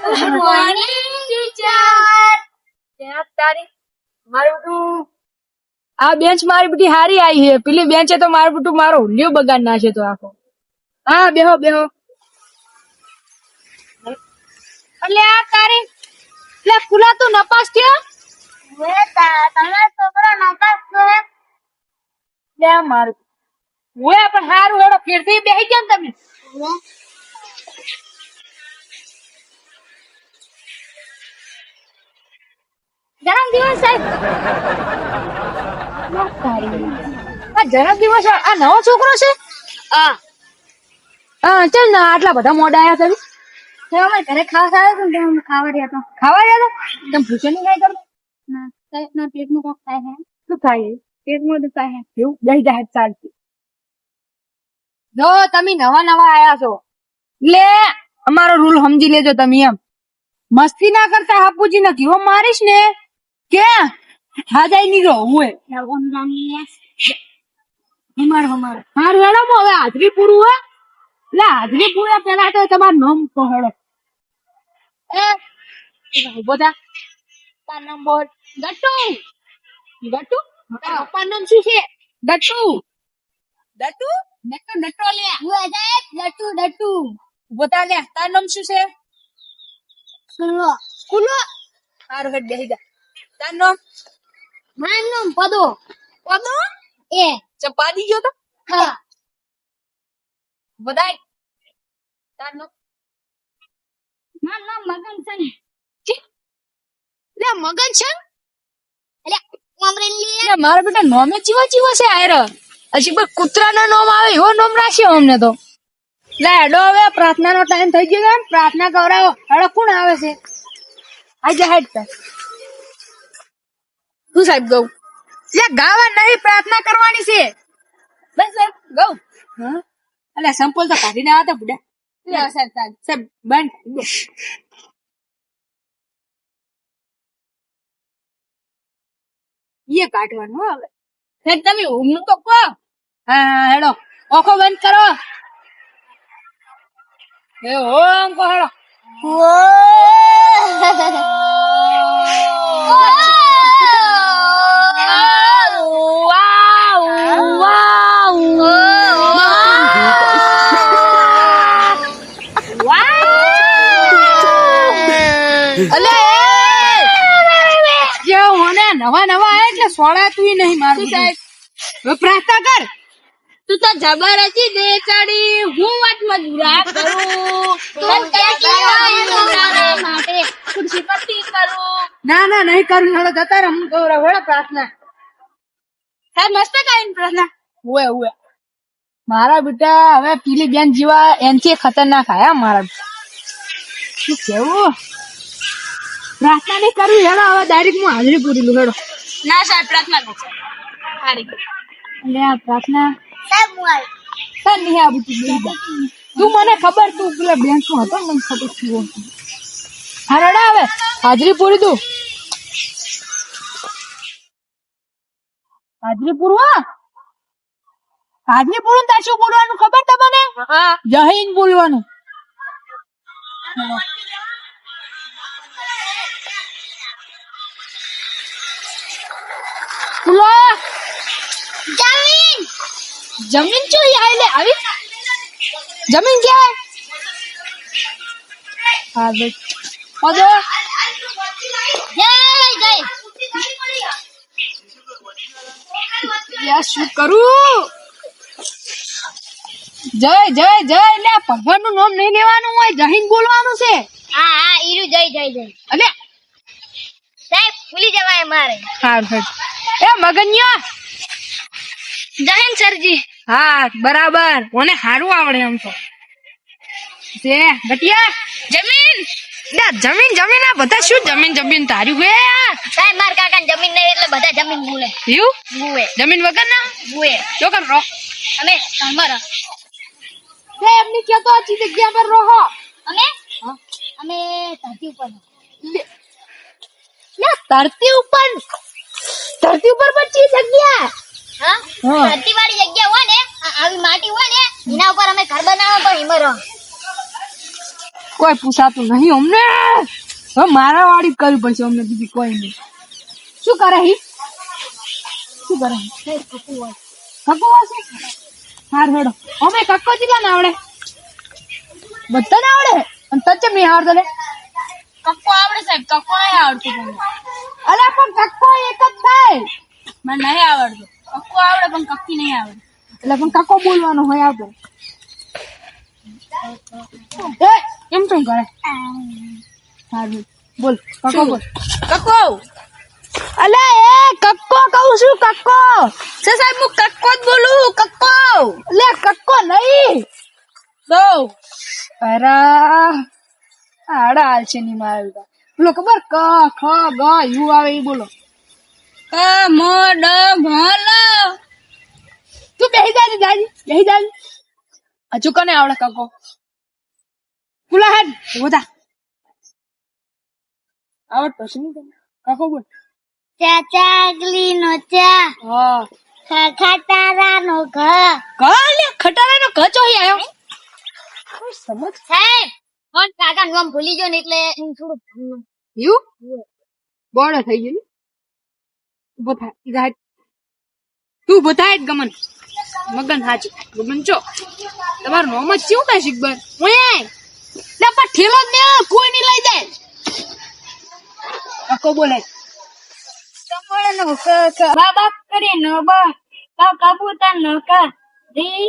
Good morning teacher. તારી મારું બધું આ બેન્ચ મારી બધી હારી આવી છે. પેલી બેન્ચે તો મારું બધું મારો હુલિયો બગાડ નાખે તો આખો. હા બેહો બેહો. એટલે આ તારી એટલે ખુલા તું નપાસ થયો. તમે છોકરો નપાસ કરે લે મારું ઓય પણ હારું હેડો ફેરથી બેહી જાવ તમે. જન્મદિવસ સાહેબ. આ જન્મદિવસ આ નવો છોકરો છે. હા ચાલ ના આટલા બધા મોડા આયા તમે. અમે ઘરે ખાવા આવ્યો તો તમે ખાવા રહ્યા તો ખાવા ગયા હતા તમે ભૂખ્યો નહીં ખાઈ કરો. ના સાહેબના પેટમાં કોક થાય છે. શું થાય પેટમાં દુખાય છે. એવું દહી જાય ચાલતી. જો તમે નવા નવા આયા છો એટલે અમારો રૂલ સમજી લેજો તમે. એમ મસ્તી ના કરતા હાપુજી ને કેવો મારીશ ને કે હાજાઈ નીકળો હું અમારો હારું હેડો હવે હાજરી પૂરું હે. એટલે હાજરી પૂરા પેલા તો તમારું નામ કહો હેડો. ઉભો થા. તારું નામ બોલ. ગટ્ટુ. ગટ્ટુ તારા પપ્પાનું નામ શું છે. ગટ્ટુ. ગટ્ટુ નટો નટો લે. હું સાહેબ ડટુ ડટુ. ઉભો થા લે. તારું નામ શું છે. સુનો કુલો. હારું હેડ બેહી જા. તારું નામ. મારું નામ પદો. પદો એ ચપાડી ગયો તો. હા બધાય. તારું નામ. મારું નામ મગન છે ને. લે મગન છે. એટલે અમરેલી લે મારા બેટા નોમે ચીવો ચીવો છે આયર. હજી કોઈ કૂતરાનો નામ આવે એવો નામ રાખ્યો અમને તો. લે હેડો હવે પ્રાર્થનાનો ટાઈમ થઈ ગયો છે. પ્રાર્થના કરાવો. હેડો કોણ આવે છે. આજે હેડ તા. તું સાહેબ ગૌ. લે ગાવા નહીં પ્રાર્થના કરવાની છે. બસ સાહેબ ગૌ. હા અલે સંપલ તો કાઢીને આવતા બુડા. લે સાહેબ સાહેબ બંધ. ये काटવાનું હવે. સાહેબ તમે ઊંઘ તો કહો. હા હેડો ઓખો બંધ કરો. એ ઓમ કહો હેડો. નવા નવા આયા એટલે સોડા તું નહીં મારું સાહેબ. હવે પ્રાર્થના કર. તું તો જબર હતી દે ચડી હું વાત મજૂરા કરું માટે ખુરશી પટ્ટી કરું. ના ના નહીં કરું. હેડો જતા રહો. હું કહું હેડો પ્રાર્થના. સાહેબ મસ્ત કરીને પ્રશ્ન. હુએ હુએ મારા બેટા હવે પીલી બેન જીવા એનથી ખતરનાક આયા મારા. શું કેવું પ્રાર્થના નહીં કરવી. હેડો હવે ડાયરેક્ટ હું હાજરી પૂરી લઉં. હેડો. ના સાહેબ પ્રાર્થના કરશે. એટલે આ પ્રાર્થના સાહેબ હું આવી. સર નહીં આ બધું તું મને ખબર તું પેલા બેન શું હતો મને ખબર થયો. હા રડા હવે હાજરી પૂરી તું. હાજરી પૂરવા હાજરી પૂરું તાર શું બોલવાનું ખબર તમને. જય હિન્દ બોલવાનું. જમીન જમીન ચો આલે આવી. જમીન ક્યાં હા બે પદો. જય જય યા શું કરું. જય જય જય એટલે ભગવાન નું નામ નહીં લેવાનું હોય. જય હિન્દ બોલવાનું છે. હા હા ઈરું જય જય જય. અને સાહેબ ભૂલી જવાય મારે. હા એ મગન્યા. જય હિન્દ સરજી. હા બરાબર મને સારું આવડે એમ તો. તે ગટિયા જમીન જમીન જમીન આ બધા શું જમીન જમીન તાર્યું હે. સાહેબ માર કાકા જમીન નહીં એટલે બધા જમીન બોલે. એવું બુએ જમીન વગર ના બુએ જો કર રહો. અમે તમારા તે એમની કેતો આ જગ્યા પર રહો. અમે અમે ધરતી ઉપર ધરતી ઉપર પર ચી જગ્યા. હા ધરતી વાળી જગ્યા હોય ને આવી માટી હોય ને એના ઉપર અમે ઘર બનાવો તો હિમર કોઈ પૂછાતું નહીં અમને. હવે મારા વાળી જ કરવી પડશે અમને, બીજી કોઈ નહીં. શું કરે હી? શું કરે હી? કક્કો વાસે? હાર હેડો. અમે કક્કો જેટલા ના આવડે? બધા ના આવડે? અને તચે નહીં આવડતો લે? કક્કો આવડે સાહેબ, કક્કો નહીં આવડતું મને. અલા પણ કક્કો એક જ થાય. મને નહીં આવડતું. કક્કો આવડે પણ કક્કી નહીં આવડે. એટલે પણ કક્કો બોલવાનો હોય આવતો. એ કેમ કેમ કરે? હારું બોલ કક્કો બોલ. કક્કો. અલા એ કક્કો કહું છું કક્કો. સાહેબ હું કક્કો જ બોલું, કક્કો. લે કક્કો નહીં. દો. અરે આડા હાલ છે ની મારે બોલો ખબર ક ખ ગ યુ આવે એ બોલો. ક મ ડ ભ લ. તું બેહી જાજી. હજુ કને આવડે કક્કો? બોલા હેડ બધા આવડ પછી નહીં તને કક્કો બોલ. ચાચાગલી નો ચા, હા ખટારા નો ઘ. કા લે ખટારા નો કચો હી આયો. સમજ સાહેબ કોણ કાકા નામ ભૂલી ગયો ને એટલે એમ થોડું યુ બોડા થઈ ગયું. ઉભો થાય ઈધા તું ઉભો થાય જ ગમન મગન હાચી ગમન ચો તમારું નામ જ શું થાય શિકબર ઓય લે પણ ઠેલો જ ને કોઈ નહીં લઈ જાય. કક્કો બોલે કમળ નો ક ક બાબા કરી નો બ ક કબૂતર નો ક દી.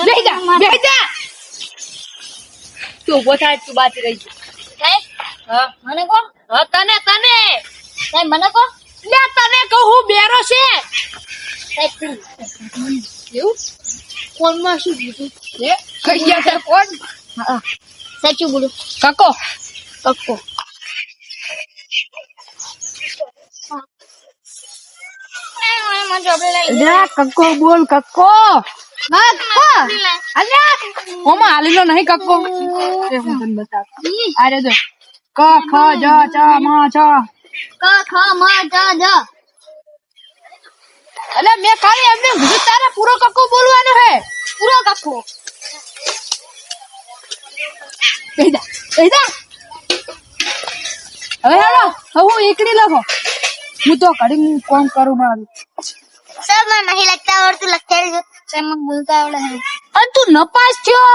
બેહી જા તું ઉભો થાય તું બાકી રહી જા. સાહેબ હા મને કો. હા તને સાહેબ મને કો. લે તને કહું બેરો છે સાહેબ એવું કોણમાં શું કીધું એ કઈ ગયા છે કોણ? હા સાહેબ શું બોલું? કક્કો કક્કો લે કક્કો બોલ કક્કો. ના કક્કો અલ્યા ઓમાં હાલીલો નહીં કક્કો. એ હું તને બતાવું. આરે જો ક ખ જ ચ મ છ. ક ખ મ જ જ. અલે મેં ખાલી એમને કીધું તારે પૂરો કક્કો બોલવાનો હે. પૂરો કક્કો એદા હવે હેડો હવે હું એકડી લખો. હું તો ઘડી કોમ કરું મારું. સર મને નહીં લખતા આવડતું, લખતા આવડે. સર મને બોલતા આવડે. અને તું નપાસ થયો.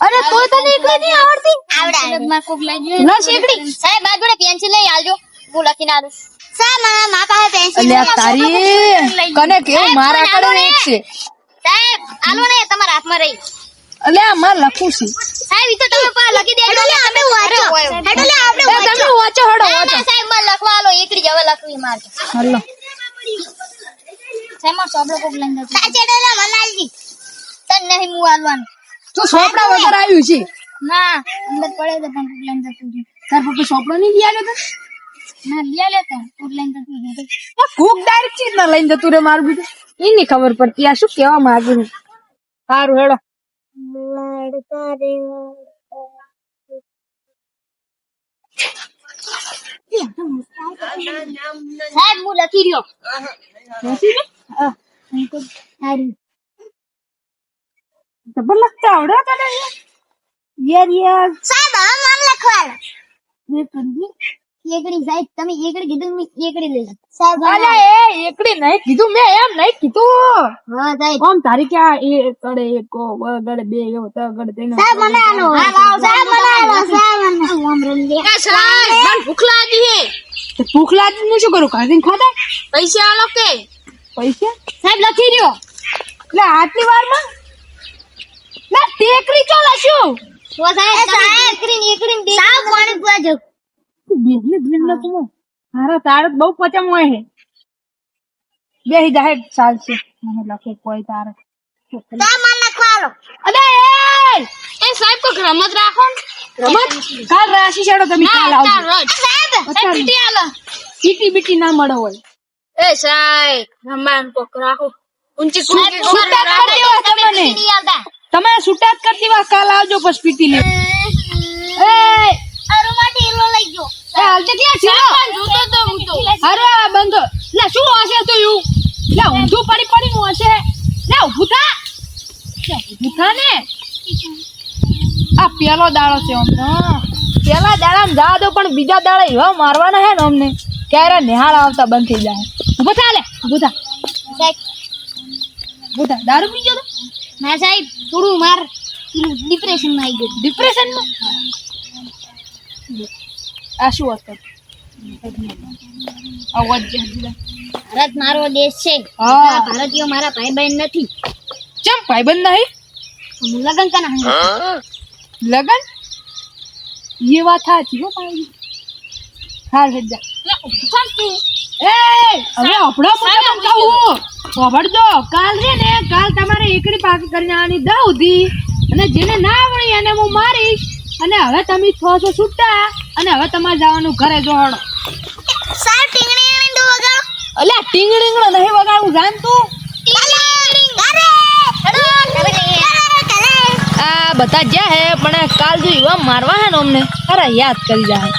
અરે તોય તને એકડી નહીં આવડતી? આવડે માં કોક લઈ ગયો. લસ એકડી. સાહેબ આ જોડે પેન્સિલ લઈ આલજો, હું લખીને આલું. સર મને મા પાસે પેન્સિલ અલ્યા તારી કને કેવું મારા કડે એક છે. સાહેબ આલો ને તમારા હાથમાં રહી. અલ્યા માર લખું છું. સાહેબ ઈ તો તમે પા લખી દેજો. હેડો લે આપણે વાંચો. હેડો લે આપણે એ તમે વાંચો હેડો ના વાંચો. ના સાહેબ મને લખવા આલો, એકડી જ હવે લખવી માર. હલ્લો સાહેબ માર સોબડો કોક લઈને જતો. સાચે ડોલે મનાલજી. તને નહીં હું આલવાનું. તું સોપડા વગર આવ્યું છે. ના અંદર પડે તો પણ કોક લઈને જતું છે. તાર પપ્પા સોપડો નહીં લઈ આવ્યો તો? ના લ્યા લેતો કોક લઈને જતું છે. ભૂખ ડાયરેક્ટ ચીજ ના લઈને જતું રે મારું બીજું એની ખબર પડતી આ શું કેવા માંગુ છું. સારું હેડો સાહેબ હું લખી રહ્યો. જબર લખતા આવડે તને યાર યાર સાહેબ હવે મને લખવાડો. એકડી સાહેબ તમે એકડી કીધું મેં એકડી લઈ સાહેબ. અલ્યા એ એકડી નહીં કીધું મેં એમ નહીં કીધું. હા સાહેબ આમ તારી ક્યાં એ કડે એક ગડે બે એવો તગડે તેનો સાહેબ મને આલો. સાહેબ મને આલો. સાહેબ મને ઓમ રંગે. સાહેબ મને ભૂખ લાગી હે. તો ભૂખ લાગી હું શું કરું કાઢીને ખાધા? પૈસા આલો કે પૈસા? સાહેબ લખી રહ્યો. એટલે આટલી વારમાં ના ટેકરી ચો લખ્યું. તો સાહેબ એકડી સાહેબ પાણી પીવા જો. બેહી બેન લખું મારા તાર બહુ પચમ હોય હે. બેહી જાહે ચાલશે મને લખે કોઈ તાર સાહેબ મને લખવાડો. અલે એ સાહેબ કો રમત રાખો. રમત કાલ રાશી છેડો તમે કાલ આવજો. સાહેબ પીટી આલો. પીટી બીટી ના મળે હોય. એ સાહેબ રમાન કોક રાખો. ઊંચી છૂટા જ કરી દેવા તમને. તમે છૂટા જ કરી દેવા કાલ આવજો પછી પીટી લે. એ અરુમાટી ઈલો લઈ ગયો. એ હાલ તે ક્યાં છે? જોતો તો હું તો. અરે બંધો લે શું હશે તો યુ લે ઊંધું પડી પડી નું હશે લે ઊભું થા ભૂથા ને આ પેલો દાડો છે અમને પેલા દાડા જા દો પણ બીજા દાડા એવા મારવાના હે ને અમને ક્યારે નિહાળ આવતા બંધ થઈ જાય ઉભો થા લે ભૂથા સાહેબ ભૂથા દારૂ પી ગયો ના સાહેબ થોડું માર ડિપ્રેશનમાં આવી ગયું ડિપ્રેશનમાં આ શું વાત કર અવાજ જે ભારત મારો દેશ છે હા. ભારતીયો મારા ભાઈ બહેન નથી ચમ ભાઈબંધ નહીં હું લગન કના લગન ये વાત સાચી હો ભાઈ હાર હેજા એ હવે અપડા મોટા કહું ખબરજો કાલ રે ને કાલ તમારે એકડી પાકી કરીને આની દાઉદી અને જેને ના આવડી એને હું મારીશ અને હવે તમે છો છો છૂટા અને હવે તમારે જવાનું ઘરે જોડો સાહેબ ટીંગણી દો વગાડો અલ્યા ટીંગડીંગડો નહીં વગાડવું જાણ તું આ બધા જ્યાં હે પણ કાલ જો એવા મારવા હે ને અમને અરે યાદ કરી જાય